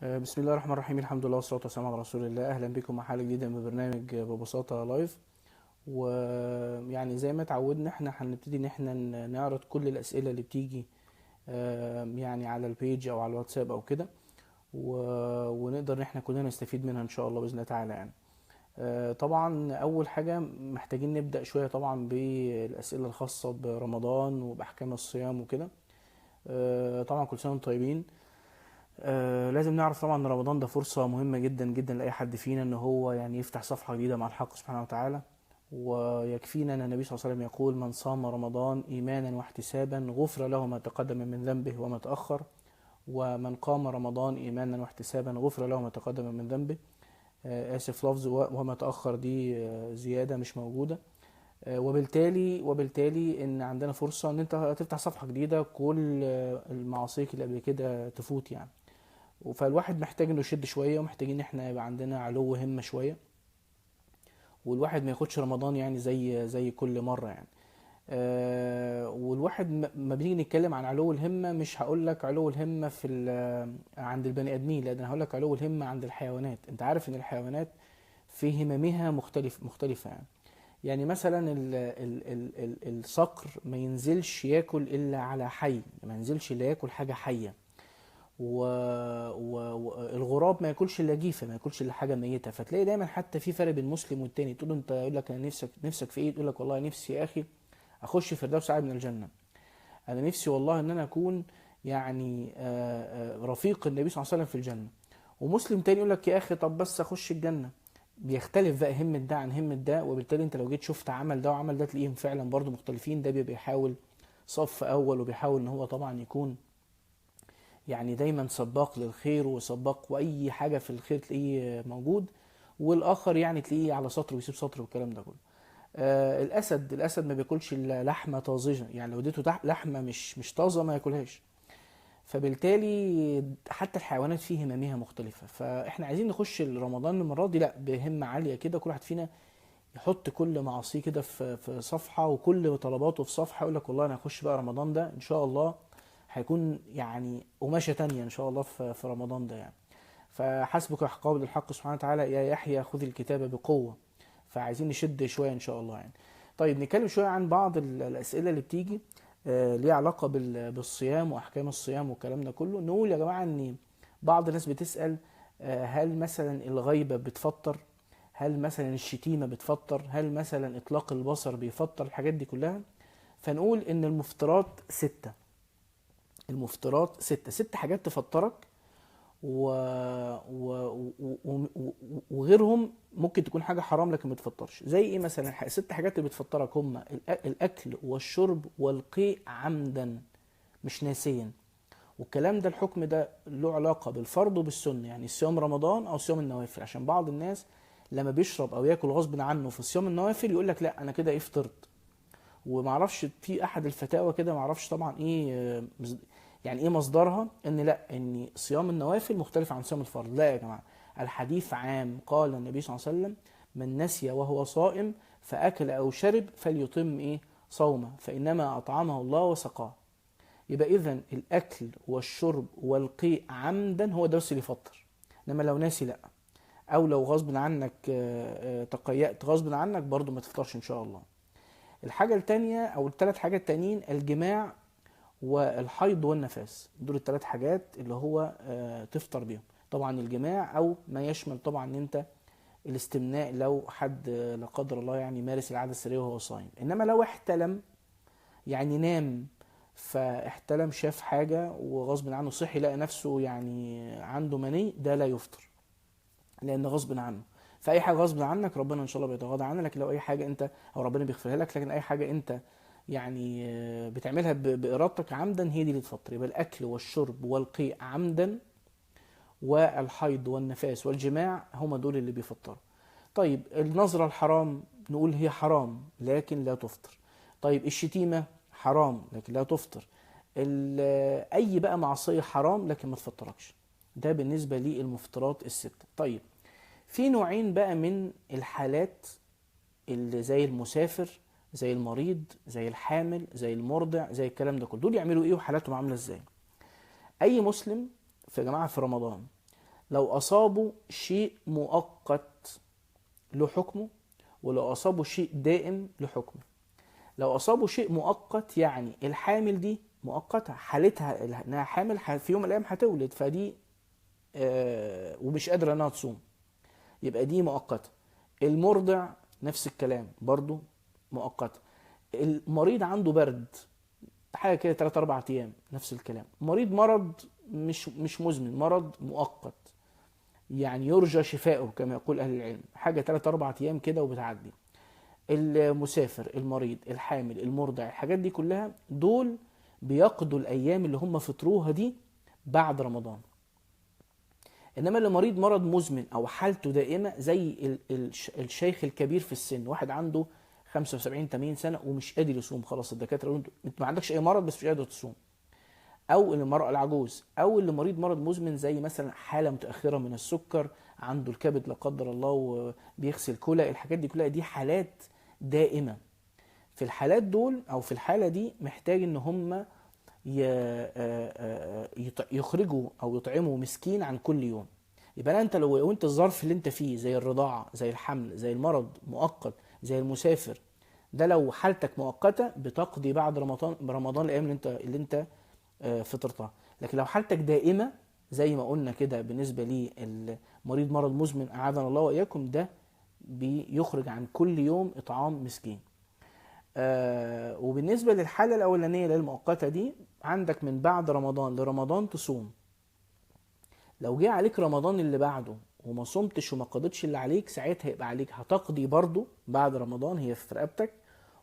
بسم الله الرحمن الرحيم. الحمد لله والصلاة والسلام على رسول الله. أهلا بكم مع حلقة جديدة من برنامج ببساطة لايف. ويعني زي ما اتعودنا احنا هنبتدي ان احنا نعرض كل الأسئلة اللي بتيجي يعني على البيج أو على الواتساب أو كده، ونقدر ان احنا كلنا نستفيد منها إن شاء الله بإذن الله تعالى يعني. طبعا أول حاجة محتاجين نبدأ شوية طبعا بالأسئلة الخاصة برمضان وبأحكام الصيام وكده. طبعا كل سنة وانتم طيبين. لازم نعرف طبعا ان رمضان ده فرصة مهمة جدا جدا لأي حد فينا ان هو يعني يفتح صفحة جديدة مع الحق سبحانه وتعالى. ويكفينا ان النبي صلى الله عليه وسلم يقول: من صام رمضان ايمانا واحتسابا غفر له ما تقدم من ذنبه وما تأخر، ومن قام رمضان ايمانا واحتسابا غفر له ما تقدم من ذنبه. اسف، لفظ وما تأخر دي زيادة مش موجودة. وبالتالي ان عندنا فرصة ان انت تفتح صفحة جديدة، كل المعاصيك اللي قبل كده تفوت يعني. فالواحد محتاج انه يشد شويه، ومحتاجين احنا يبقى عندنا علو همه شويه، والواحد ما ياخدش رمضان يعني زي كل مره يعني. والواحد ما بنيجي نتكلم عن علو الهمه، مش هقول لك علو الهمه عند البني ادمين، لان هقول لك علو الهمه عند الحيوانات. انت عارف ان الحيوانات في هممها مختلفه يعني. يعني مثلا الصقر ما ينزلش ياكل الا على حي، ما ينزلش الا ياكل حاجه حيه. والغراب ما ياكلش الا جيفه، ما ياكلش الا حاجه ميته. فتلاقي دايما حتى في فرق بين مسلم والتاني. تقول له انت، يقول لك انا نفسك في ايه؟ تقول لك والله نفسي يا اخي اخش فردوس عاد من الجنه. انا نفسي والله ان انا اكون يعني رفيق النبي صلى الله عليه وسلم في الجنه. ومسلم تاني يقول لك يا اخي طب بس اخش الجنه. بيختلف بقى همة ده عن همة ده. وبالتالي انت لو جيت شفت عمل ده وعمل ده تلاقيهم فعلا برضو مختلفين. ده بيبقى يحاول صف اول، وبيحاول ان هو طبعا يكون يعني دايما سباق للخير وسباق، واي حاجه في الخير تلاقيه موجود. والاخر يعني تلاقيه على سطر ويسيب سطر والكلام ده كله. الاسد ما بياكلش الا لحمه طازجه، يعني لو اديته لحمه مش طازه ما ياكلهاش. فبالتالي حتى الحيوانات فيه هممها مختلفه. فاحنا عايزين نخش رمضان المره دي لا بهمه عاليه كده، كل واحد فينا يحط كل معاصيه كده في صفحه، وكل طلباته في صفحه، يقول لك والله انا هخش بقى رمضان ده ان شاء الله هيكون يعني قماشه تانية ان شاء الله في رمضان ده يعني. فحسبك قول الحق سبحانه وتعالى: يا يحيى خذ الكتاب بقوه. فعايزين نشد شويه ان شاء الله يعني. طيب نتكلم شويه عن بعض الاسئله اللي بتيجي ليها علاقه بالصيام واحكام الصيام والكلام ده كله. نقول يا جماعه ان بعض الناس بتسال هل مثلا الغيبه بتفطر؟ هل مثلا الشتيمة بتفطر؟ هل مثلا إطلاق البصر بيفطر؟ الحاجات دي كلها. فنقول إن المفترات ستة. المفترات ست حاجات تفطرك، و... و... وغيرهم ممكن تكون حاجة حرام لكن ما تفطرش. زي إيه مثلا؟ ست حاجات اللي بتفطرك هم الأكل والشرب والقيء عمدا مش ناسيا. والكلام ده الحكم ده له علاقة بالفرض وبالسنة، يعني صيام رمضان أو صيام النوافل. عشان بعض الناس لما بيشرب أو ياكل غصب عنه في صيام النوافل يقول لك لا أنا كده إيه فطرت. ومعرفش في أحد الفتاوى كده، معرفش طبعا إيه يعني إيه مصدرها، إن لا إن صيام النوافل مختلف عن صيام الفرض. لا يا جماعة، الحديث عام. قال النبي صلى الله عليه وسلم: من نسي وهو صائم فأكل أو شرب فليتم إيه صومه، فإنما أطعمه الله وسقاه. يبقى اذا الاكل والشرب والقيء عمدا هو ده بس اللي يفطر. انما لو ناسي لا، او لو غصب عنك تقيأت غصب عنك برضو ما تفطرش ان شاء الله. الحاجة التانية او الثلاث حاجات التانيين: الجماع والحيض والنفاس. دول الثلاث حاجات اللي هو تفطر بيهم. طبعا الجماع او ما يشمل طبعا ان انت الاستمناء لو حد لا قدر الله يعني مارس العادة السرية وهو صايم. انما لو احتلم يعني نام، فاحتلم شاف حاجة وغصب عنه صحي لقى نفسه يعني عنده مني، ده لا يفطر لأن غصب عنه. فأي حاجة غصب عنك ربنا إن شاء الله بيتغاضى عنها. لكن لو أي حاجة أنت أو ربنا بيغفرها لك، لكن أي حاجة أنت يعني بتعملها بإرادتك عمدا هي دي اللي تفطر. يبقى الأكل والشرب والقيء عمدا والحيض والنفاس والجماع هما دول اللي بيفطروا. طيب النظرة الحرام نقول هي حرام لكن لا تفطر. طيب الشتيمة حرام لكن لا تفطر. اي بقى معصية حرام لكن ما تفطركش. ده بالنسبة للمفطرات الستة. طيب في نوعين بقى من الحالات، اللي زي المسافر، زي المريض، زي الحامل، زي المرضع، زي الكلام ده كله. دول يعملوا ايه وحالاتهم عاملة ازاي؟ اي مسلم في جماعة في رمضان لو أصابوا شيء مؤقت له حكمه، ولو أصابوا شيء دائم له حكمه. لو أصابوا شيء مؤقت يعني الحامل دي مؤقتة، حالتها إنها حامل في يوم من الأيام هتولد، فدي ومش قادرة إنها تصوم، يبقى دي مؤقتة. المرضع نفس الكلام برضو مؤقتة. المريض عنده برد حاجة كده 3 4 أيام نفس الكلام. مرض مش مزمن، مرض مؤقت يعني يرجى شفاؤه كما يقول أهل العلم، حاجة 3 4 أيام كده وبتعدي. المسافر، المريض، الحامل، المرضع، الحاجات دي كلها دول بيقضوا الأيام اللي هم فطروها دي بعد رمضان. إنما اللي مريض مرض مزمن أو حالته دائمة زي الشيخ الكبير في السن، واحد عنده 75 80 سنة ومش قادر يصوم، خلاص الدكاترة يقولوا انت ما عندكش أي مرض بس مش قادر تصوم. او المرأة العجوز، او اللي مريض مرض مزمن زي مثلا حالة متأخرة من السكر، عنده الكبد لا قدر الله وبيغسل كلى، الحاجات دي كلها دي حالات دائمة. في الحالات دول او في الحالة دي محتاج ان هم يخرجوا او يطعموا مسكين عن كل يوم. يبقى انت لو انت الظرف اللي انت فيه زي الرضاعة زي الحمل زي المرض مؤقت زي المسافر، ده لو حالتك مؤقتة بتقضي بعد رمضان الايام اللي انت فطرتها. لكن لو حالتك دائمة زي ما قلنا كده بالنسبة للمريض مرض مزمن أعاذنا الله وإياكم، ده بيخرج عن كل يوم إطعام مسكين. وبالنسبة للحالة الأولانية للمؤقتة دي، عندك من بعد رمضان لرمضان تصوم. لو جه عليك رمضان اللي بعده وما صمتش وما قضيتش اللي عليك، ساعتها يبقى عليك هتقضي برضو بعد رمضان، هي في رقبتك،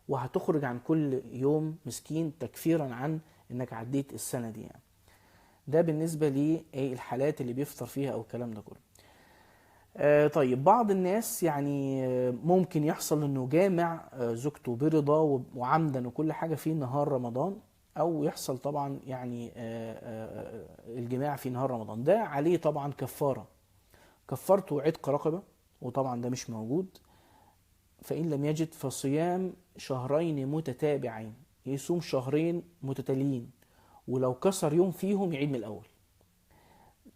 وهتخرج عن كل يوم مسكين تكفيرا عن انك عديت السنة دي يعني. ده بالنسبة للحالات اللي بيفطر فيها او الكلام ده كله. طيب بعض الناس يعني ممكن يحصل انه جامع زوجته برضا وعمدا وكل حاجة في نهار رمضان، او يحصل طبعا يعني الجماع في نهار رمضان، ده عليه طبعا كفارة، كفارته عتق رقبة، وطبعا ده مش موجود. فإن لم يجد فصيام شهرين متتابعين، يصوم شهرين متتاليين، ولو كسر يوم فيهم يعيد من الأول.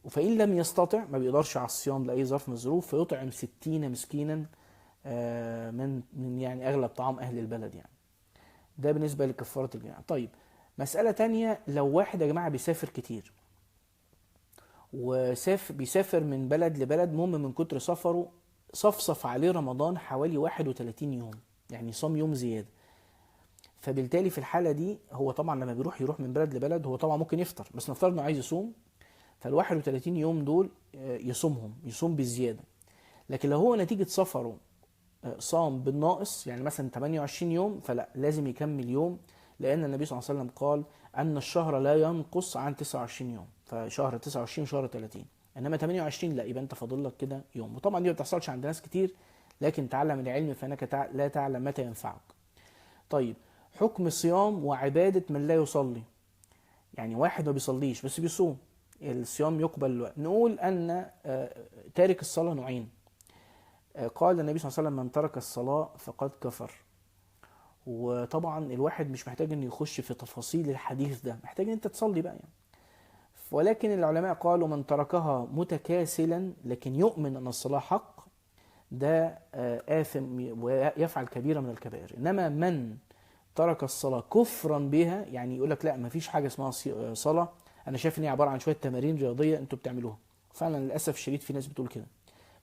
فإن لم يستطع، ما بيقدرش على الصيام لأي ظرف من الظروف، فيطعم 60 مسكينا من يعني أغلب طعام أهل البلد يعني. ده بالنسبة لكفارة الجماع. طيب مسألة تانية، لو واحد يا جماعة بيسافر كتير بيسافر من بلد لبلد، المهم من كتر سفره صفصف عليه رمضان حوالي 31 يوم، يعني صام يوم زيادة. فبالتالي في الحالة دي هو طبعا لما يروح من بلد لبلد، هو طبعا ممكن يفطر، بس نفترض انه عايز يصوم، فال 31 يوم دول يصوم بالزيادة. لكن لو هو نتيجة سفره صام بالناقص، يعني مثلا 28 يوم، فلا لازم يكمل يوم، لأن النبي صلى الله عليه وسلم قال أن الشهر لا ينقص عن 29 يوم، فشهر 29 شهر 30. انما 28 لا، يبقى انت فاضل لك كده يوم. وطبعا دي ما بتحصلش عند ناس كتير، لكن تعلم العلم فانك لا تعلم متى ينفعك. طيب حكم صيام وعبادة من لا يصلي، يعني واحد ما بيصليش بس بيصوم، الصيام يقبل. نقول ان تارك الصلاة نوعين. قال النبي صلى الله عليه وسلم من ترك الصلاة فقد كفر. وطبعا الواحد مش محتاج انه يخش في تفاصيل الحديث ده، محتاج ان انت تصلي بقى يعني. ولكن العلماء قالوا من تركها متكاسلا لكن يؤمن أن الصلاة حق، ده آثم ويفعل كبيرة من الكبائر. إنما من ترك الصلاة كفرا بها، يعني يقول لك لا مفيش حاجة اسمها صلاة، أنا شايف إن هي عبارة عن شوية تمارين رياضية أنتوا بتعملوها، فعلا للأسف الشديد في ناس بتقول كده،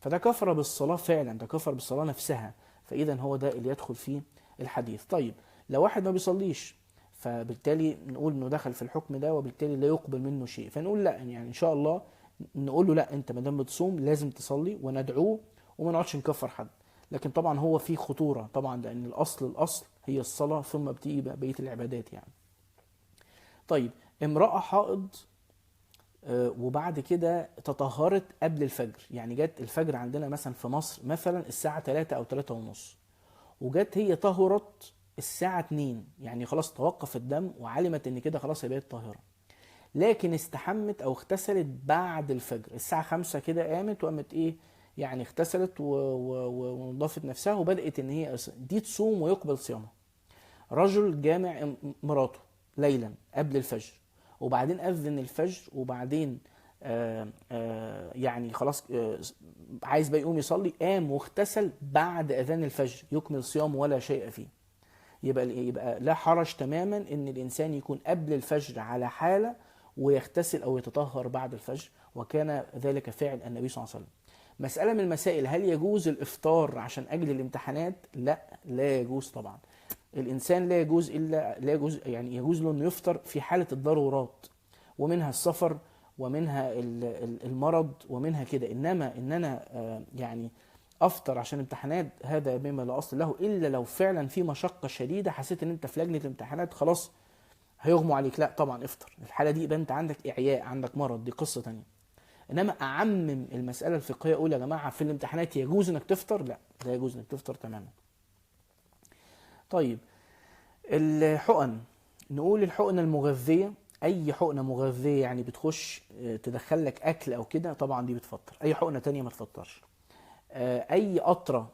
فده كفر بالصلاة فعلا، ده كفر بالصلاة نفسها، فإذا هو ده اللي يدخل فيه الحديث. طيب لو واحد ما بيصليش، فبالتالي نقول انه دخل في الحكم ده، وبالتالي لا يقبل منه شيء، فنقول لا يعني ان شاء الله نقول له لا انت ما دام بتصوم لازم تصلي، وندعوه وما نقعدش نكفر حد. لكن طبعا هو في خطوره طبعا، لان الاصل هي الصلاه، ثم بتيجي بقى بقيه العبادات يعني. طيب امراه حائض وبعد كده تطهرت قبل الفجر، يعني جت الفجر عندنا مثلا في مصر مثلا الساعه 3 او 3 ونص، وجت هي طهرت الساعة 2، يعني خلاص توقف الدم وعلمت ان كده خلاص هي بقت طاهرة، لكن استحمت او اغتسلت بعد الفجر الساعة 5 كده، وقامت ايه يعني اغتسلت ونضفت نفسها وبدأت ان هي دي تصوم ويقبل صيامها. رجل جامع مراته ليلا قبل الفجر، وبعدين أذن الفجر، وبعدين يعني خلاص عايز بقى يقوم يصلي، قام واغتسل بعد اذان الفجر، يكمل صيامه ولا شيء فيه. يبقى لا حرج تماما ان الانسان يكون قبل الفجر على حاله ويغتسل او يتطهر بعد الفجر، وكان ذلك فعل النبي صلى الله عليه وسلم. مسألة من المسائل، هل يجوز الافطار عشان اجل الامتحانات؟ لا، لا يجوز طبعا. الانسان لا يجوز يعني يجوز له انه يفطر في حالة الضرورات، ومنها السفر، ومنها المرض، ومنها كده. انما ان انا يعني افطر عشان امتحانات، هذا بما لا اصل له، الا لو فعلا في مشقه شديده، حسيت ان انت في لجنه الامتحانات خلاص هيغموا عليك، لا طبعا افطر. الحاله دي يبقى انت عندك اعياء، عندك مرض، دي قصه تانية. انما اعمم المساله الفقهيه اقول يا جماعه في الامتحانات يجوز انك تفطر، لا، لا يجوز انك تفطر تماما. طيب الحقن، نقول الحقنه المغذيه، اي حقنه مغذيه يعني بتخش تدخل لك اكل او كده، طبعا دي بتفطر. اي حقنه تانية ما تفطرش. اي قطره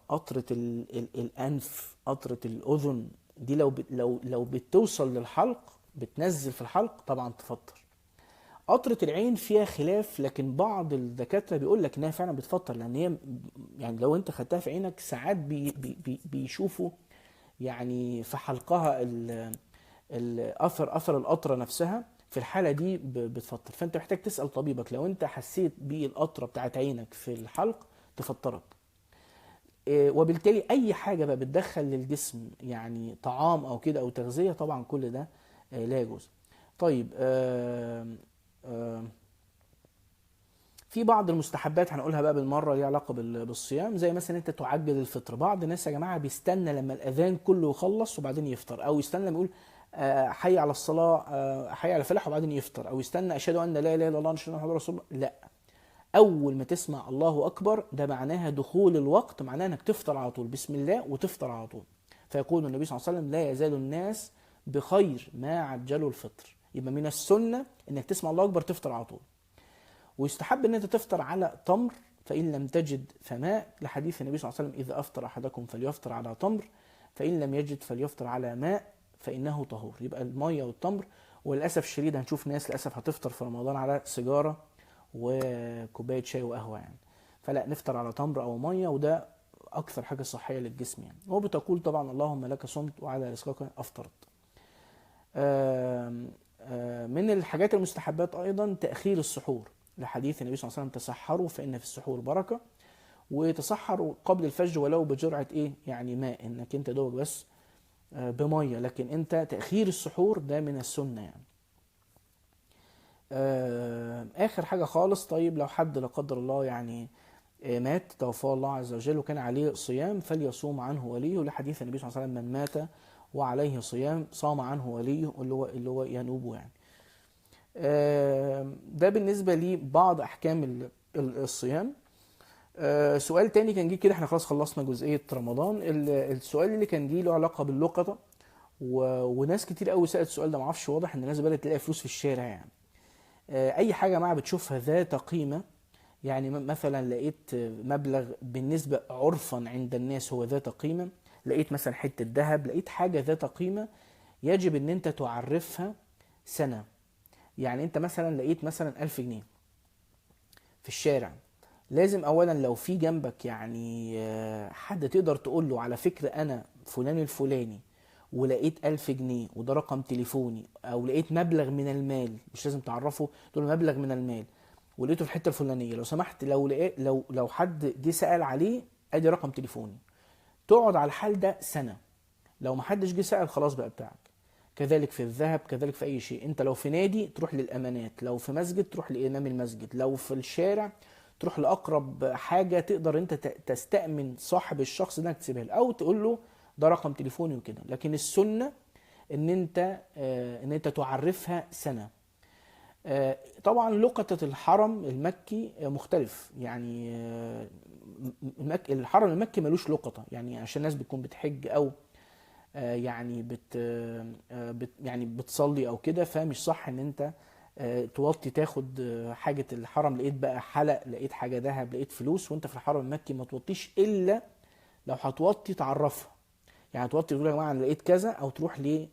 الانف، قطره الاذن، دي لو بتوصل للحلق، بتنزل في الحلق، طبعا تفطر. قطره العين فيها خلاف، لكن بعض الدكاتره بيقول لك انها فعلا بتفطر، لان هي يعني لو انت خدتها في عينك ساعات بيشوفوا يعني في حلقها اثر القطره نفسها، في الحاله دي بتفطر. فانت محتاج تسال طبيبك لو انت حسيت بالقطره بتاعت عينك في الحلق تفطرك. وبالتالي اي حاجه بقى بتدخل للجسم يعني طعام او كده او تغذيه، طبعا كل ده لا يجوز. طيب في بعض المستحبات هنقولها بقى بالمره ليها علاقه بالصيام، زي مثلا انت تعجل الفطر. بعض الناس يا جماعه بيستنى لما الاذان كله يخلص وبعدين يفطر، او يستنى لما يقول حي على الصلاه، حي على الفلاح، وبعدين يفطر، او يستنى اشهد ان لا اله الا الله اشهد ان محمد رسول الله. لا، اول ما تسمع الله اكبر ده معناها دخول الوقت، معناها انك تفطر على طول، بسم الله وتفطر على طول. فيقول النبي صلى الله عليه وسلم لا يزال الناس بخير ما عجلوا الفطر. يبقى من السنه انك تسمع الله اكبر تفطر على طول. ويستحب ان انت تفطر على تمر، فان لم تجد فماء، لحديث النبي صلى الله عليه وسلم اذا افطر احدكم فليفطر على تمر، فان لم يجد فليفطر على ماء فانه طهور. يبقى الميه والتمر. وللاسف الشديد هنشوف ناس للاسف هتفطر في رمضان على سيجاره وكوبايه شاي وقهوه يعني. فلا، نفطر على تمر او ميه، وده اكثر حاجه صحيه للجسم يعني. وبتقول طبعا اللهم لك صمت وعلى رزقك افطرت. من الحاجات المستحبات ايضا تاخير السحور، لحديث النبي صلى الله عليه وسلم تسحروا فان في السحور بركه. وتسحروا قبل الفجر ولو بجرعه ايه يعني ماء، انك انت دوب بس بميه، لكن انت تاخير السحور ده من السنه يعني. اخر حاجه خالص، طيب لو حد لا قدر الله يعني مات، توفاه الله عز وجل وكان عليه صيام، فليصوم عنه وليه، لحديث النبي صلى الله عليه وسلم من مات وعليه صيام صام عنه وليه، اللي هو ينوبه يعني. ده بالنسبه لبعض احكام الصيام. سؤال تاني كان جه كده، احنا خلاص خلصنا جزئيه رمضان. السؤال اللي كان جه له علاقه باللقطه، وناس كتير قوي سالت السؤال ده، معرفش، واضح ان الناس بدات تلاقي فلوس في الشارع يعني. اي حاجه ما بتشوفها ذات قيمه، يعني مثلا لقيت مبلغ بالنسبه عرفا عند الناس هو ذات قيمه، لقيت مثلا حته ذهب، لقيت حاجه ذات قيمه، يجب ان انت تعرفها سنه. يعني انت مثلا لقيت مثلا 1000 جنيه في الشارع، لازم اولا لو في جنبك يعني حد تقدر تقول له على فكرة انا فلان الفلاني ولقيت 1000 جنيه وده رقم تليفوني، او لقيت مبلغ من المال، مش لازم تعرفه، تقول له مبلغ من المال ولقيته في الحتة الفلانية، لو سمحت لو لقيت، لو حد جه سأل عليه ادي رقم تليفوني. تقعد على الحال ده سنة، لو ما حدش جه سأل خلاص بقى بتاعك. كذلك في الذهب، كذلك في اي شيء. انت لو في نادي تروح للامانات، لو في مسجد تروح لامام المسجد، لو في الشارع تروح لاقرب حاجه تقدر انت تستأمن صاحب الشخص ده انك تسيبها له، او تقول له ده رقم تليفوني وكده. لكن السنه ان انت تعرفها سنه. طبعا لقطة الحرم المكي مختلف يعني. الحرم المكي ملوش لقطة، يعني عشان الناس بتكون بتحج او يعني يعني بتصلي او كده، فمش صح ان انت توطي تاخد حاجة الحرم. لقيت بقى حلق، لقيت حاجة ذهب، لقيت فلوس وانت في الحرم المكي، ما توطيش الا لو هتوطي تعرفها. يعني توطي تقول يا جماعة انا لقيت كذا، او تروح ل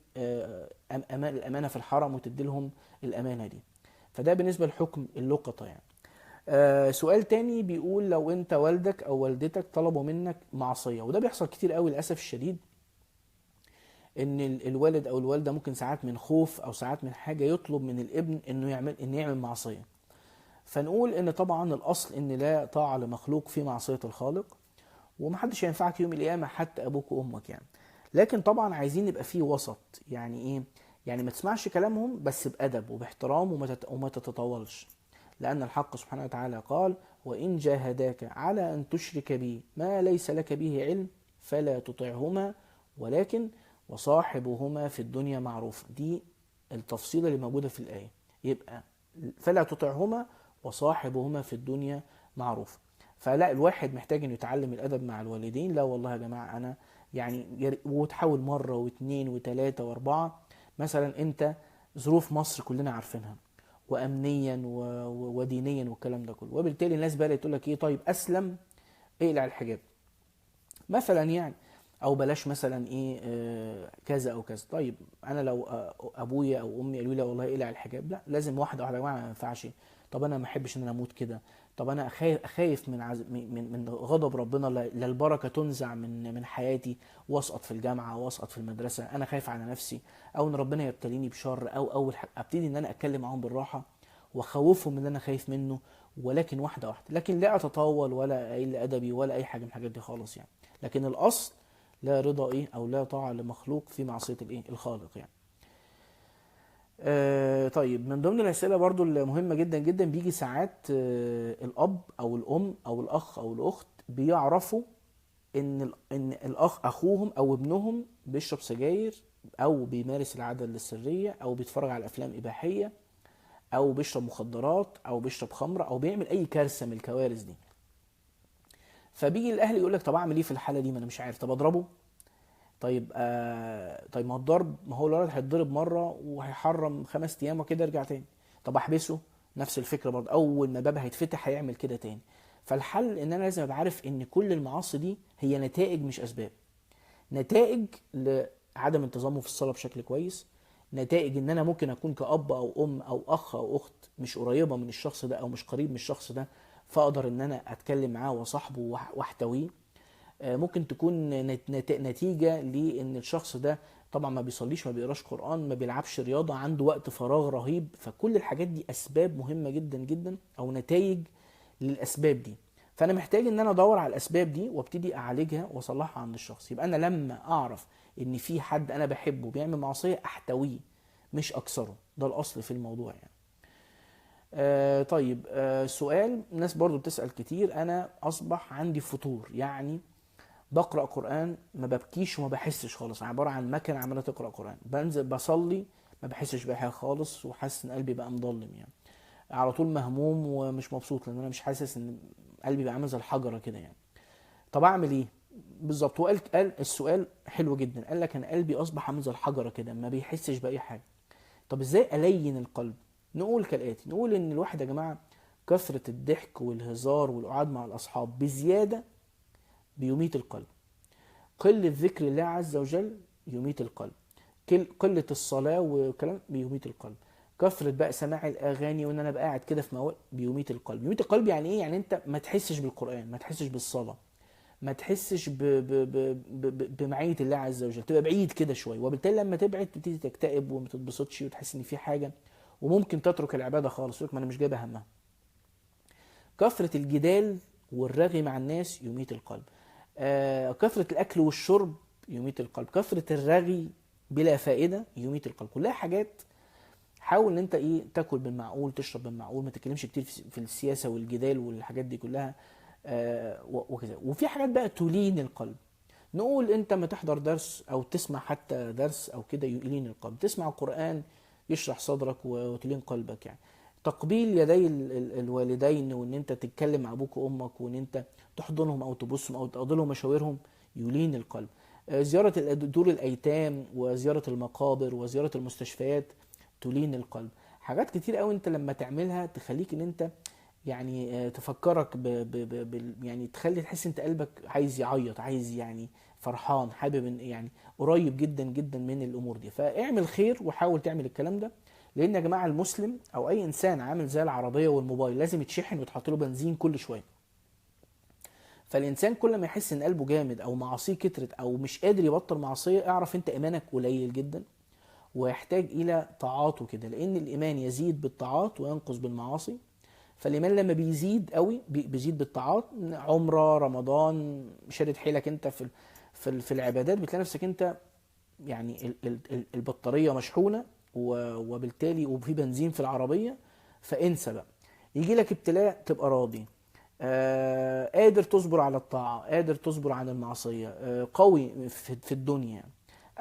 الامانة في الحرم وتدي لهم الامانة دي. فده بالنسبة لحكم اللقطة يعني. سؤال تاني بيقول لو انت والدك او والدتك طلبوا منك معصية، وده بيحصل كتير قوي للأسف الشديد، ان الوالد او الوالدة ممكن ساعات من خوف او ساعات من حاجة يطلب من الابن انه يعمل معصية. فنقول ان طبعا الاصل ان لا طاعة لمخلوق في معصية الخالق، ومحدش هينفعك يوم القيامة حتى ابوك وامك يعني. لكن طبعا عايزين يبقى فيه وسط، يعني ايه؟ يعني ما تسمعش كلامهم بس بأدب وباحترام وما تتطاولش، لأن الحق سبحانه وتعالى قال: وإن جاهداك على أن تشرك بي ما ليس لك به علم فلا تطعهما ولكن وصاحبهما في الدنيا معروف. دي التفصيلة اللي موجودة في الآية. يبقى فلا تطعهما وصاحبهما في الدنيا معروف. فلا، الواحد محتاج انه يتعلم الادب مع الوالدين. لا والله يا جماعه انا يعني وتحاول مره واثنين وثلاثه واربعه. مثلا انت ظروف مصر كلنا عارفينها، وامنيا ودينيا والكلام ده كله، وبالتالي الناس بقى تقول لك ايه؟ طيب اسلم، اقلع الحجاب مثلا يعني، او بلاش مثلا ايه كذا او كذا. طيب انا لو ابويا او امي قالوا لي والله اقلع الحجاب، لا لازم واحده واحده يا جماعه، ما ينفعش. طب انا ما احبش ان انا اموت كده. طب انا خايف من غضب ربنا، لا البركه تنزع من حياتي، واسقط في الجامعه واسقط في المدرسه، انا خايف على نفسي، او ان ربنا يبتليني بشر، او اول حاجه ابتدي ان انا اتكلم معاهم بالراحه واخوفهم من اللي انا خايف منه، ولكن واحده واحده، لكن لا اتطاول ولا اقل ادبي ولا اي حاجه من الحاجات دي خالص يعني. لكن الاصل لا رضا ايه او لا طاعه لمخلوق في معصيه الايه الخالق يعني. طيب من ضمن الاسئله برضو المهمه جدا جدا، بيجي ساعات الاب او الام او الاخ او الاخت بيعرفوا ان الاخ اخوهم او ابنهم بيشرب سجاير، او بيمارس العاده السريه، او بيتفرج على افلام اباحيه، او بيشرب مخدرات، او بيشرب خمره، او بيعمل اي كارثه من الكوارث دي. فبيجي الاهل يقول لك طب اعمل ايه في الحاله دي؟ ما انا مش عارف. طب اضربه؟ طيب طيب ما هو الضرب، ما هو الولد هيتضرب مره وهيحرم 5 ايام وكده يرجع تاني. طب احبسه؟ نفس الفكره برضه، اول ما باب هيتفتح هيعمل كده تاني. فالحل ان انا لازم ابقى عارف ان كل المعاصي دي هي نتائج مش اسباب. نتائج لعدم انتظامه في الصلاه بشكل كويس، نتائج ان انا ممكن اكون كأب او ام او اخ او اخت مش قريبه من الشخص ده او مش قريب من الشخص ده، فاقدر ان انا اتكلم معاه واصاحبه واحتويه. ممكن تكون نتيجة لأن الشخص ده طبعا ما بيصليش، ما بيقراش قرآن، ما بيلعبش رياضة، عنده وقت فراغ رهيب. فكل الحاجات دي أسباب مهمة جدا جدا أو نتائج للأسباب دي. فأنا محتاج إن أنا أدور على الأسباب دي وابتدي أعالجها وأصلحها عند الشخص. يبقى أنا لما أعرف إن في حد أنا بحبه بيعمل معصية أحتويه مش أكسره. ده الأصل في الموضوع يعني. طيب سؤال ناس برضو بتسأل كتير: أنا أصبح عندي فتور، يعني بقرأ قرآن ما ببكيش وما بحسش خالص، عبارة عن مكنة عمالة تقرأ قرآن، بنزل بصلي ما بحسش بحاجة خالص، وحاسس ان قلبي بقى مضلم يعني، على طول مهموم ومش مبسوط لان انا مش حاسس ان قلبي بقى عامل زي الحجرة كده يعني. طب اعمل ايه؟ بالظبط. قال السؤال حلو جدا، قال لك انا قلبي اصبح عامل زي الحجرة كده ما بيحسش بأي حاجة. طب ازاي الين القلب؟ نقول كالآتي: نقول ان الواحد يا جماعة كثرة الضحك والهزار والقعاد مع الاصحاب بزيادة بيميت القلب. قلة ذكر الله عز وجل يميت القلب. قلة الصلاة وكلام بيميت القلب. كثرة بقى سماع الأغاني وإن أنا بقى قاعد كده في موال بيميت القلب. يميت القلب يعني إيه؟ يعني أنت ما تحسش بالقرآن، ما تحسش بالصلاة، ما تحسش بمعية الله عز وجل، تبقى بعيد كده شوية، وبالتالي لما تبعد تبتدي تكتئب وما تتبسطش وتحس إن في حاجة، وممكن تترك العبادة خالص، ما أنا مش جايبة همها. كثرة الجدال والرغي مع الناس يميت القلب. كثرة الأكل والشرب يميت القلب. كثرة الرغي بلا فائدة يميت القلب. كلها حاجات حاول ان انت ايه تاكل بالمعقول، تشرب بالمعقول، ما تتكلمش كتير في السياسة والجدال والحاجات دي كلها وكذا. وفي حاجات بقى تلين القلب. نقول انت ما تحضر درس او تسمع حتى درس او كده يلين القلب، تسمع القرآن يشرح صدرك وتلين قلبك يعني. تقبيل يدي الوالدين، وان انت تتكلم مع ابوك وامك، وان انت تحضنهم او تبوسهم او تقضي لهم مشاورهم يلين القلب. زيارة دور الايتام وزيارة المقابر وزيارة المستشفيات تلين القلب. حاجات كتير قوي انت لما تعملها تخليك ان انت يعني تفكرك يعني تخلي تحس انت قلبك عايز يعيط، عايز يعني فرحان، حابب يعني قريب جدا جدا من الامور دي. فاعمل خير وحاول تعمل الكلام ده. لان يا جماعه المسلم او اي انسان عامل زي العربيه والموبايل، لازم يتشحن ويتحط له بنزين كل شويه. فالانسان كل ما يحس ان قلبه جامد او معاصيه كترت او مش قادر يبطل معصيه، اعرف انت ايمانك قليل جدا ويحتاج الى طاعات وكده، لان الايمان يزيد بالطاعات وينقص بالمعاصي. فالايمان لما بيزيد قوي بيزيد بالطاعات، عمره، رمضان، شادد حيلك انت في العبادات، بتلاقي نفسك انت يعني البطاريه مشحونه وبالتالي وفي بنزين في العربيه. فانسى بقى، يجي لك ابتلاء تبقى راضي، قادر تصبر على الطاعه، قادر تصبر عن المعصيه، قوي في الدنيا.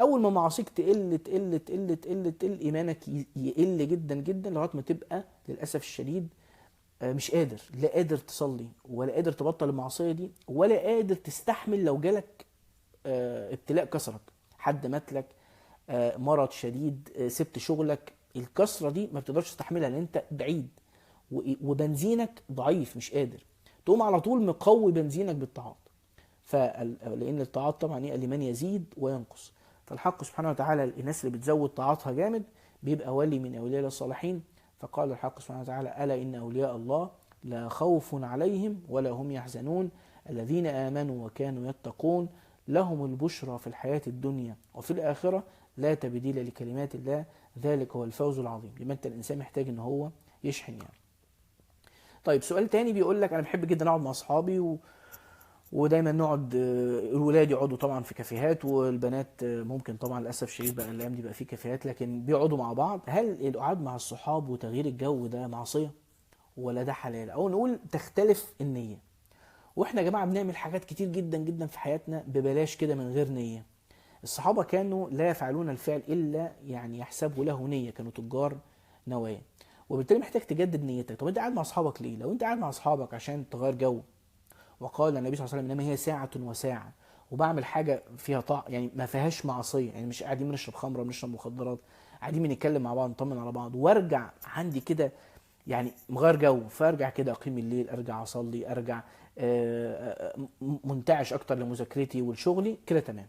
اول ما معاصيك تقل تقل تقل تقل تقل، ايمانك يقل جدا جدا لغايه ما تبقى للاسف الشديد مش قادر، لا قادر تصلي ولا قادر تبطل المعصيه دي، ولا قادر تستحمل لو جالك ابتلاء كسرك، حد مات لك، مرض شديد، سبت شغلك. الكسره دي ما بتقدرش تستحملها لان انت بعيد وبنزينك ضعيف مش قادر، تقوم على طول مقوي بنزينك بالطاعات. لان الطاعات طبعا ايه؟ الايمان يزيد وينقص. فالحق سبحانه وتعالى الناس اللي بتزود طاعاتها جامد بيبقى ولي من اولياء الصالحين. فقال الحق سبحانه وتعالى: الا ان اولياء الله لا خوف عليهم ولا هم يحزنون الذين امنوا وكانوا يتقون لهم البشرى في الحياه الدنيا وفي الاخره لا تبديل لكلمات الله ذلك هو الفوز العظيم. لما انت الانسان محتاج ان هو يشحن يعني. طيب سؤال تاني بيقول لك: انا بحب جدا اقعد مع اصحابي ودايما نقعد، الولاد يقعدوا طبعا في كافيهات والبنات ممكن طبعا للاسف الشديد بقى الايام دي بقى في كافيهات، لكن بيقعدوا مع بعض. هل القعاد مع الصحاب وتغيير الجو ده معصيه ولا ده حلال؟ او نقول تختلف النيه. واحنا يا جماعه بنعمل حاجات كتير جدا جدا في حياتنا ببلاش كده من غير نيه. الصحابه كانوا لا يفعلون الفعل الا يعني يحسبوا له نيه، كانوا تجار نوايا، وبالتالي محتاج تجدد نيتك. طب انت قاعد مع اصحابك ليه؟ لو انت قاعد مع اصحابك عشان تغير جو، وقال النبي صلى الله عليه وسلم: انما هي ساعة وساعة، وبعمل حاجة فيها يعني ما فيهاش معصية، يعني مش قاعدين بنشرب خمرة بنشرب مخدرات، قاعدين بنتكلم مع بعض نطمن على بعض، وارجع عندي كده يعني مغير جو، فارجع كده اقيم الليل، ارجع اصلي، ارجع منتعش اكتر لمذاكرتي ولشغلي كده تمام.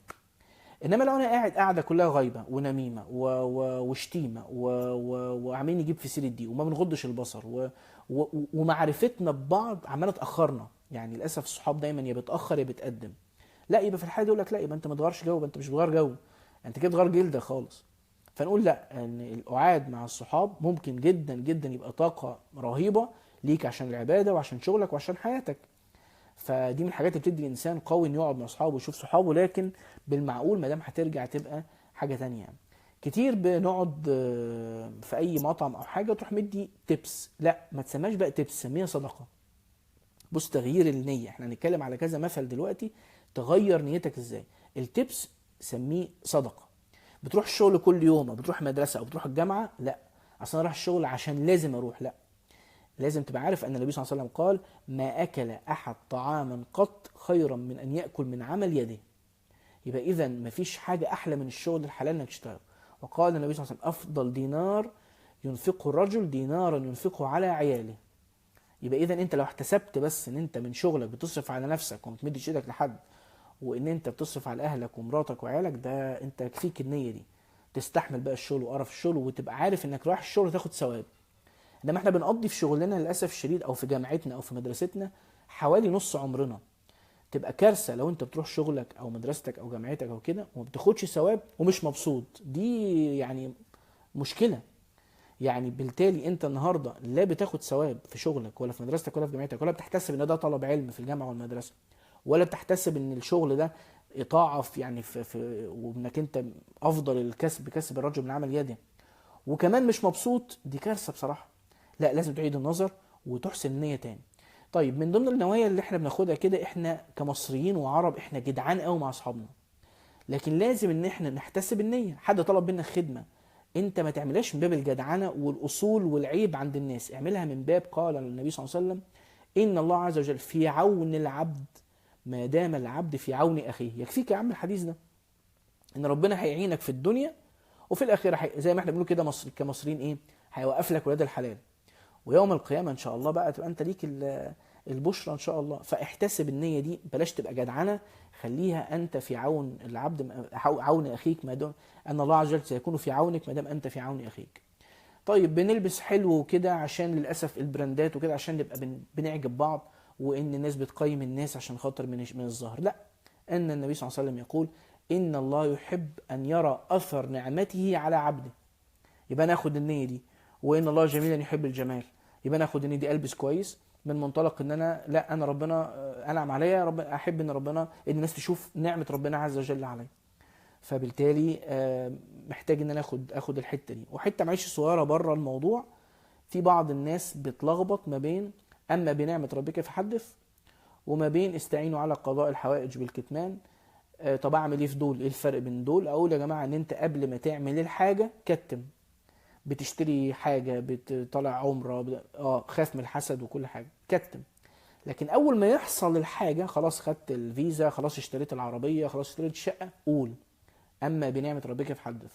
انما لو انا قاعد قاعده كلها غيبه ونميمه وشتيمه وعمالين نجيب في سيره دي وما بنغضش البصر ومعرفتنا ببعض عماله تاخرنا، يعني للاسف الصحاب دايما يا بتاخر يا بتقدم. لا، يبقى في الحاله دي يقول لك لا، يبقى انت ما تغيرش جو، يبقى انت مش بتغير جو، انت كده بتغير جلدك خالص. فنقول لا، ان القعاد مع الصحاب ممكن جدا جدا يبقى طاقه رهيبه ليك عشان العباده وعشان شغلك وعشان حياتك. فدي من الحاجات اللي بتدي الانسان قوي انه يقعد مع اصحابه ويشوف صحابه، لكن بالمعقول ما دام هترجع تبقى حاجه تانية يعني. كتير بنقعد في اي مطعم او حاجه تروح مدي تيبس، لا ما تسماش بقى تيبس، سميها صدقه. بص، تغيير النيه، احنا هنتكلم على كذا مثل دلوقتي تغير نيتك ازاي. التيبس سميه صدقه. بتروح الشغل كل يوم او بتروح مدرسه او بتروح الجامعه، لا اصل انا رايح الشغل عشان لازم اروح، لا، لازم تبقى عارف ان النبي صلى الله عليه وسلم قال: ما اكل احد طعاما قط خيرا من ان ياكل من عمل يده. يبقى اذا مفيش حاجه احلى من الشغل الحلال انك تشتغل. وقال النبي صلى الله عليه وسلم: افضل دينار ينفقه الرجل دينارا ينفقه على عياله. يبقى اذا انت لو احتسبت بس ان انت من شغلك بتصرف على نفسك وما تمدش ايدك لحد، وان انت بتصرف على اهلك ومراتك وعيالك، ده انت يكفيك النيه دي، تستحمل بقى الشغل وقرف الشغل وتبقى عارف انك رايح الشغل تاخد ثواب. انما احنا بنقضي في شغلنا للاسف الشديد او في جامعتنا او في مدرستنا حوالي نص عمرنا. تبقى كارثه لو انت بتروح شغلك او مدرستك او جامعتك او كده وما بتاخدش ثواب ومش مبسوط، دي يعني مشكله. يعني بالتالي انت النهارده لا بتاخد ثواب في شغلك ولا في مدرستك ولا في جامعتك، ولا بتحتسب ان ده طلب علم في الجامعه والمدرسه، ولا بتحتسب ان الشغل ده اطاعه في يعني وانك انت افضل الكسب كسب الرجل من عمل يده، وكمان مش مبسوط، دي كارثه بصراحه. لا، لازم تعيد النظر وتحسن النيه تاني. طيب من ضمن النوايا اللي احنا بناخدها كده، احنا كمصريين وعرب احنا جدعان قوي مع اصحابنا، لكن لازم ان احنا نحتسب النيه. حد طلب منك خدمه، انت ما تعملهاش من باب الجدعنه والاصول والعيب عند الناس، اعملها من باب قال النبي صلى الله عليه وسلم: ان الله عز وجل في عون العبد ما دام العبد في عون اخيه. يكفيك يا عم الحديث ده ان ربنا هيعينك في الدنيا وفي الاخره، زي ما احنا بنقول كده مصر كمصريين ايه، هيوقف لك ولاد الحلال، ويوم القيامه ان شاء الله بقى تبقى انت ليك البشرى ان شاء الله. فاحتسب النيه دي، بلاش تبقى جدعنه، خليها انت في عون العبد، عون اخيك ما دام ان الله عز وجل سيكون في عونك ما دام انت في عون اخيك. طيب بنلبس حلو وكده عشان للاسف البراندات وكده، عشان نبقى بنعجب بعض، وان الناس بتقيم الناس عشان خاطر من الظاهر. لا، ان النبي صلى الله عليه وسلم يقول ان الله يحب ان يرى اثر نعمته على عبده. يبقى ناخد النية دي، وان الله جميل يحب الجمال. يبقى ناخد النية دي، البس كويس من منطلق ان انا لا، انا ربنا انعم عليا، احب ان ربنا، ان الناس تشوف نعمة ربنا عز وجل عليا. فبالتالي محتاج ان انا اخد الحتة دي. وحتة معيش صغيرة بره الموضوع، في بعض الناس بتلخبط ما بين اما بنعمة ربك فحدث، وما بين استعينوا على قضاء الحوائج بالكتمان. طب اعمل ايه في دول؟ ايه الفرق بين دول؟ اقول يا جماعة ان انت قبل ما تعمل الحاجة كتم. بتشتري حاجة، بتطلع عمرة، خاف من الحسد وكل حاجة، كتم. لكن اول ما يحصل الحاجة، خلاص خدت الفيزا، خلاص اشتريت العربية، خلاص اشتريت الشقة، قول اما بنعمة ربك فحدث.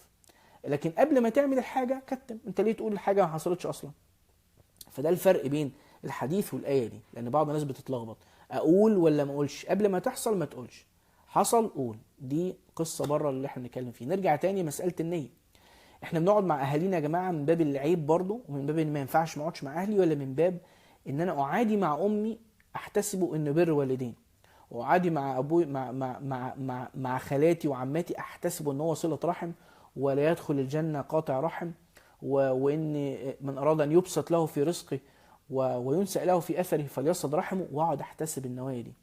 لكن قبل ما تعمل الحاجة كتم. انت ليه تقول الحاجة ما حصلتش اصلا؟ فده الفرق بين الحديث والآية دي، لان بعض الناس بتتلخبط، اقول ولا ما اقولش؟ قبل ما تحصل ما تقولش، حصل قول. دي قصة بره اللي احنا بنتكلم فيه. نرجع تاني مسألة النية. احنا بنقعد مع اهالينا يا جماعه من باب العيب برضو، ومن باب ان ما ينفعش ما اقعدش مع اهلي، ولا من باب ان انا اعادي مع امي احتسبه انه بر والدين، واعادي مع ابوي مع خالاتي وعماتي احتسبه ان هو صله رحم، ولا يدخل الجنه قاطع رحم، وان من اراد ان يبسط له في رزقه وينسأ له في اثره فليصل رحمه، واقعد احتسب النوايا دي.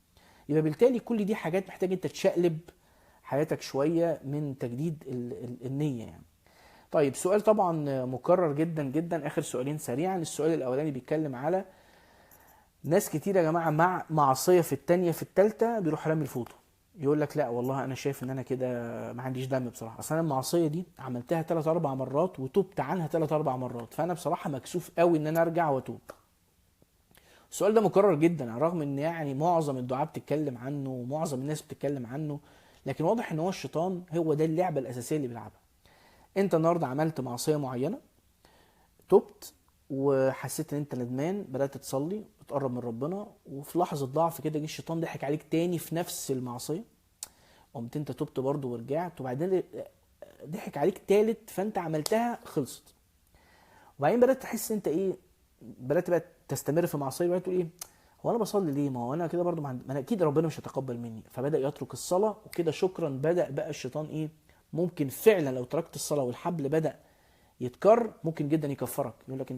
يبقى بالتالي كل دي حاجات محتاج انت تشقلب حياتك شويه من تجديد النيه يعني. طيب سؤال طبعا مكرر جدا جدا، اخر سؤالين سريعا. السؤال الاولاني بيتكلم على ناس كتير يا جماعه مع معصيه في التانية في التالتة بيروح رامي الفوطه، يقول لك لا والله انا شايف ان انا كده ما عنديش دم بصراحه، اصل انا المعصيه دي عملتها 3 4 مرات وتوبت عنها 3 4 مرات، فانا بصراحه مكسوف قوي ان انا ارجع واتوب. السؤال ده مكرر جدا، على الرغم ان يعني معظم الدعاء بتتكلم عنه ومعظم الناس بتتكلم عنه، لكن واضح ان هو الشيطان هو ده اللعبه الاساسيه اللي بيلعبها. انت النهارده عملت معصيه معينه، تبت وحسيت ان انت ندمان، بدات تصلي وتقرب من ربنا، وفي لحظه ضعف كده جه الشيطان ضحك عليك تاني في نفس المعصيه، قمت انت تبت برضه ورجعت، وبعدين ضحك عليك تالت، فانت عملتها خلصت. وبعدين بدات تحس انت ايه، بدات بقى تستمر في معصيه، وبدات تقول ايه، هو انا بصلي ليه؟ ما هو انا كده برضه ما انا اكيد ربنا مش هيتقبل مني. فبدا يترك الصلاه، وكده شكرا بدا بقى الشيطان ايه، ممكن فعلا لو تركت الصلاه والحبل بدا يتكر ممكن جدا يكفرك، يقول لك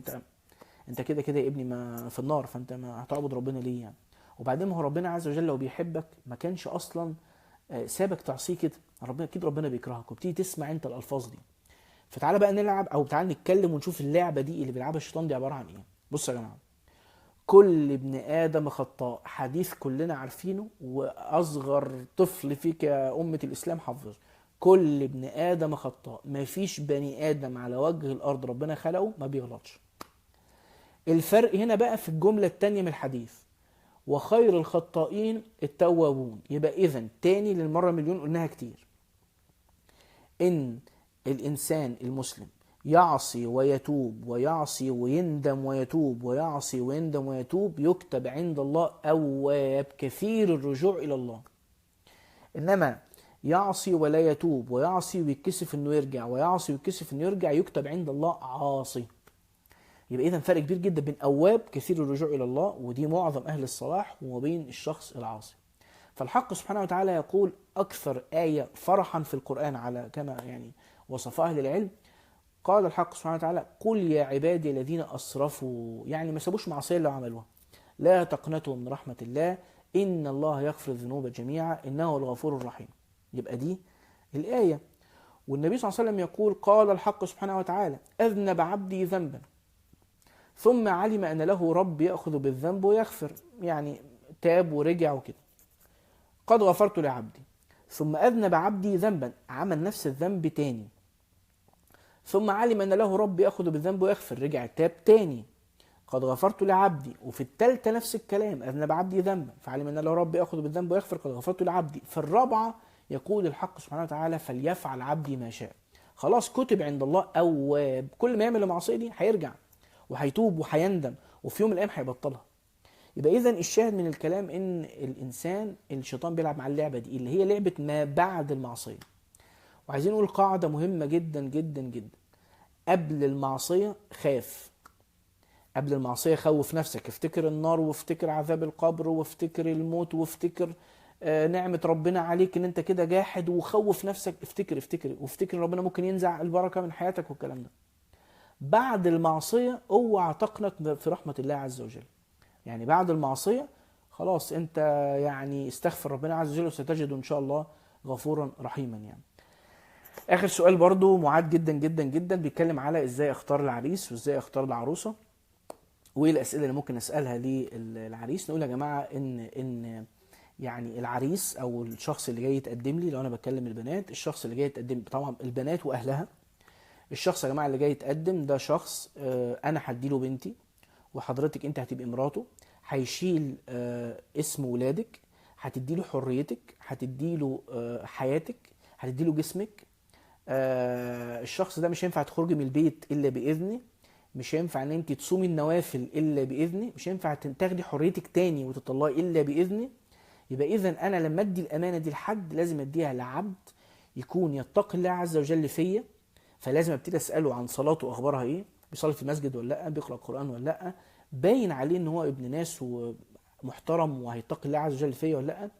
انت كده كده يا ابني ما في النار، فانت ما هتعبد ربنا ليه يعني؟ وبعدين ما هو ربنا عز وجل لو بيحبك ما كانش اصلا سابك تعصيه كده. ربنا اكيد ربنا بيكرهك، وبتيجي تسمع انت الالفاظ دي. فتعالى بقى نلعب، او تعالى نتكلم ونشوف اللعبه دي اللي بيلعبها الشيطان دي عباره عن ايه. بصوا يا جماعه، كل ابن ادم خطاء، حديث كلنا عارفينه، واصغر طفل فيك يا امه الاسلام حافظ، كل ابن ادم خطاء. مفيش بني ادم على وجه الارض ربنا خلقه ما بيغلطش. الفرق هنا بقى في الجمله الثانيه من الحديث، وخير الخطائين التوابون. يبقى اذا تاني للمره مليون قلناها كتير، ان الانسان المسلم يعصي ويتوب ويعصي ويندم ويتوب ويعصي ويندم ويتوب، يكتب عند الله أواب كثير الرجوع إلى الله. إنما يعصي ولا يتوب، ويعصي ويتكسف إنه يرجع، ويعصي ويتكسف إنه يرجع، يكتب عند الله عاصي. يبقى إذا فرق كبير جدا بين أواب كثير الرجوع إلى الله، ودي معظم أهل الصلاح، وبين الشخص العاصي. فالحق سبحانه وتعالى يقول أكثر آية فرحا في القرآن على كما يعني وصفها أهل العلم، قال الحق سبحانه وتعالى قل يا عبادي الذين أسرفوا، يعني ما سابوش معصية اللي عملوها، لا تقنطوا من رحمة الله إن الله يغفر الذنوب جميعا إنه هو الغفور الرحيم. يبقى دي الآية. والنبي صلى الله عليه وسلم يقول قال الحق سبحانه وتعالى أذنب عبدي ذنبا ثم علم أن له رب يأخذ بالذنب ويغفر، يعني تاب ورجع وكده، قد غفرت لعبدي. ثم أذنب عبدي ذنبا، عمل نفس الذنب تاني، ثم علم أن له رب يأخذ بالذنب ويغفر، رجع تاب تاني، قد غفرت لعبدي. وفي الثالثة نفس الكلام، أذنب عبدي ذنبا فعلم أن له رب يأخذ بالذنب ويغفر، قد غفرت لعبدي. في الرابعة يقول الحق سبحانه وتعالى فليفعل عبدي ما شاء. خلاص كتب عند الله أواب، كل ما يعمل المعصية دي هيرجع وهيتوب وهيندم، وفي يوم من الأيام هيبطلها. يبقى إذن الشاهد من الكلام إن الإنسان الشيطان بيلعب مع اللعبة دي اللي هي لعبة ما بعد المعصية. وعايزين نقول قاعدة مهمة جدا جدا جدا، قبل المعصية خاف، قبل المعصية خوف نفسك، افتكر النار وافتكر عذاب القبر وافتكر الموت وافتكر نعمة ربنا عليك ان انت كده جاحد، وخوف نفسك، افتكر وافتكر ربنا ممكن ينزع البركة من حياتك والكلام ده. بعد المعصية اوعى تقنط في رحمة الله عز وجل. يعني بعد المعصية خلاص انت يعني استغفر ربنا عز وجل وستجد ان شاء الله غفورا رحيما يعني. اخر سؤال برضو معاد جدا جدا جدا، بيتكلم على ازاي اختار العريس وازاي اختار العروسة، وايه الاسئله اللي ممكن اسالها للعريس. نقول يا جماعه ان يعني العريس او الشخص اللي جاي يتقدم لي، لو انا بكلم البنات، الشخص اللي جاي يتقدم طبعا البنات واهلها، الشخص يا جماعه اللي جاي يتقدم ده شخص انا هديله بنتي، وحضرتك انت هتبقي مراته، هيشيل اسم ولادك، هتديله حريتك، هتديله حياتك، هتديله جسمك. الشخص ده مش هينفع تخرجي من البيت الا باذني، مش هينفع ان انت تصومي النوافل الا باذني، مش هينفع تاخدي حريتك تاني وتطلقي الا باذني. يبقى اذا انا لما ادي الامانه دي لحد لازم اديها لعبد يكون يتقي الله عز وجل فيا، فلازم ابتدي اساله عن صلاته واخبارها ايه، بيصلي في المسجد ولا لا، بيقرا القران ولا لا، باين عليه ان هو ابن ناس ومحترم وهيتقي الله عز وجل فيا ولا لا.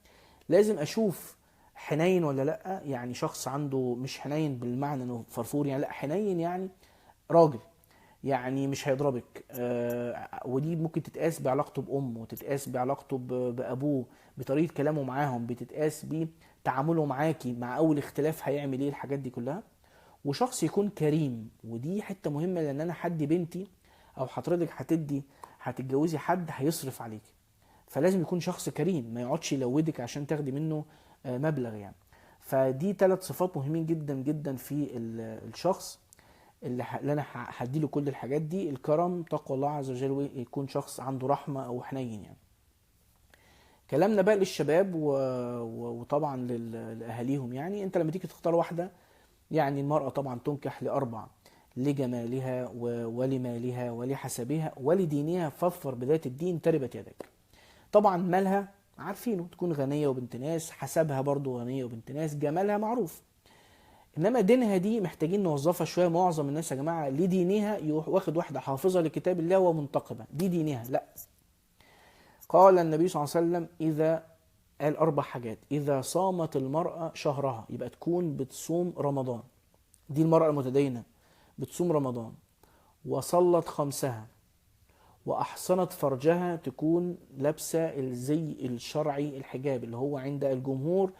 لازم اشوف حنين ولا لا، يعني شخص عنده مش حنين بالمعنى انه فرفور يعني، لا حنين يعني راجل، يعني مش هيضربك. ودي ممكن تتقاس بعلاقته بأمه، وتتقاس بعلاقته بأبوه، بطريقة كلامه معاهم، بتتقاس بتعامله معاكي، مع أول اختلاف هيعمل ايه، الحاجات دي كلها. وشخص يكون كريم، ودي حتة مهمة، لأن أنا حد بنتي أو حضرتك هتتجوزي حد هيصرف عليك، فلازم يكون شخص كريم، ما يقعدش يلودك عشان تاخدي منه مبلغ يعني. فدي 3 صفات مهمين جدا جدا في الشخص اللي انا هديله كل الحاجات دي: الكرم، تقوى الله عز وجل، ويكون شخص عنده رحمة او حنين يعني. كلامنا بقى للشباب وطبعا لاهاليهم. يعني انت لما تيجي تختار واحدة، يعني المرأة طبعا تنكح ل4: لجمالها ولمالها ولحسبها ولدينها فاظفر بذات الدين تربت يدك. طبعا مالها عارفينه، تكون غنية وبنت ناس، حسبها برضو غنية وبنت ناس، جمالها معروف. انما دينها دي محتاجين نوظفها شويه. معظم الناس يا جماعه لدينها يروح واخد واحده حافظه لكتاب الله ومنتقبه، دي دينها لا. قال النبي صلى الله عليه وسلم اذا قال 4 حاجات: اذا صامت المراه شهرها، يبقى تكون بتصوم رمضان، دي المراه المتدينه بتصوم رمضان، وصلت 5، واحصنت فرجها، تكون لابسه الزي الشرعي الحجاب اللي هو عند الجمهور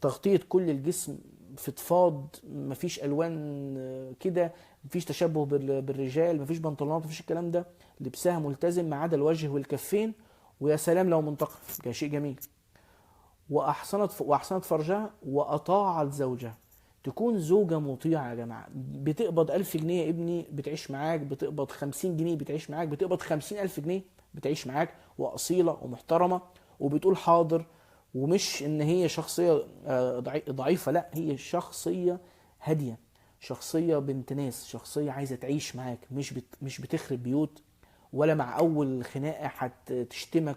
تغطية كل الجسم، فضفاض، مفيش الوان كده، مفيش تشبه بالرجال، مفيش بنطلونات، مفيش الكلام ده، لبسها ملتزم ما عدا الوجه والكفين، ويا سلام لو منتقب، ده شيء جميل. واحصنت فرجها واطاعت زوجها، تكون زوجة مطيعة يا جماعة، بتقبض 1000 جنيه يا ابني بتعيش معاك، بتقبض 50 جنيه بتعيش معاك، بتقبض 50 ألف جنيه بتعيش معاك، وأصيلة ومحترمة وبتقول حاضر. ومش ان هي شخصية ضعيفة، لا، هي شخصية هادية، شخصية بنت ناس، شخصية عايزة تعيش معاك، مش بتخرب بيوت، ولا مع اول خناقة هتشتمك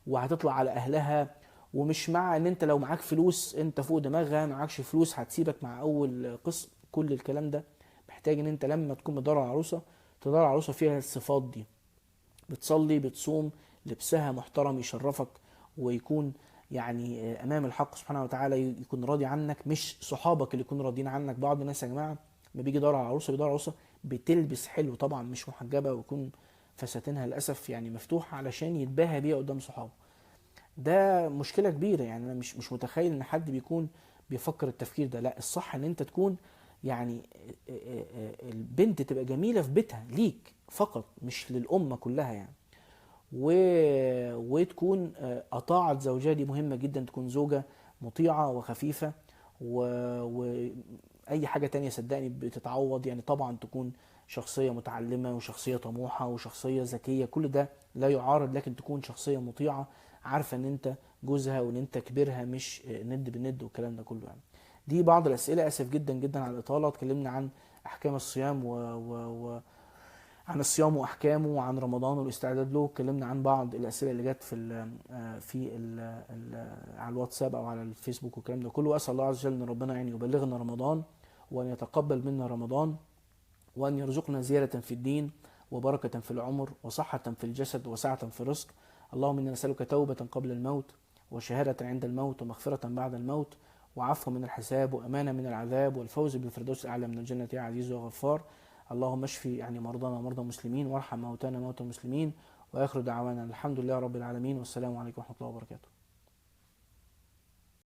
وهتطلع على اهلها. ومش مع ان انت لو معاك فلوس انت فوق دماغها، معاكش فلوس هتسيبك مع اول قسم. كل الكلام ده محتاج ان انت لما تكون مدار على عروسة تدور على عروسة فيها الصفات دي: بتصلي، بتصوم، لبسها محترم يشرفك، ويكون يعني امام الحق سبحانه وتعالى يكون راضي عنك، مش صحابك اللي يكونوا راضيين عنك. بعض الناس يا جماعه ما بيجي يدور على عروسه بيدور على عروسه بتلبس حلو، طبعا مش محجبه، ويكون فساتينها للاسف يعني مفتوحه علشان يتباهى بيها قدام صحابه. ده مشكله كبيره يعني. انا مش متخيل ان حد بيكون بيفكر التفكير ده. لا، الصح ان انت تكون يعني البنت تبقى جميله في بيتها ليك فقط، مش للامه كلها يعني. و... وتكون أطاعت زوجها، دي مهمة جدا، تكون زوجة مطيعة وخفيفة، وأي حاجة تانية صدقني بتتعوض يعني. طبعا تكون شخصية متعلمة وشخصية طموحة وشخصية ذكية، كل ده لا يعارض، لكن تكون شخصية مطيعة، عارفة ان انت جوزها وان انت كبيرها، مش ند بالند والكلام ده كله يعني. دي بعض الأسئلة. آسف جدا جدا على الإطالة. اتكلمنا عن أحكام الصيام عن الصيام واحكامه، وعن رمضان والاستعداد له. اتكلمنا عن بعض الاسئله اللي جت على الواتساب او على الفيسبوك والكلام ده كله. واسال الله عز وجل ان ربنا يعني يبلغنا رمضان، وان يتقبل منا رمضان، وأن يرزقنا زيادة في الدين وبركة في العمر وصحة في الجسد وسعة في الرزق. اللهم إنا نسألك توبة قبل الموت وشهادة عند الموت ومغفرة بعد الموت وعفو من الحساب وأمانة من العذاب والفوز بالفردوس الأعلى من الجنة يا عزيز وغفار. اللهم اشفي يعني مرضانا ومرضى المسلمين وارحم موتانا موتى المسلمين. وآخر دعوانا الحمد لله رب العالمين والسلام عليكم ورحمة الله وبركاته.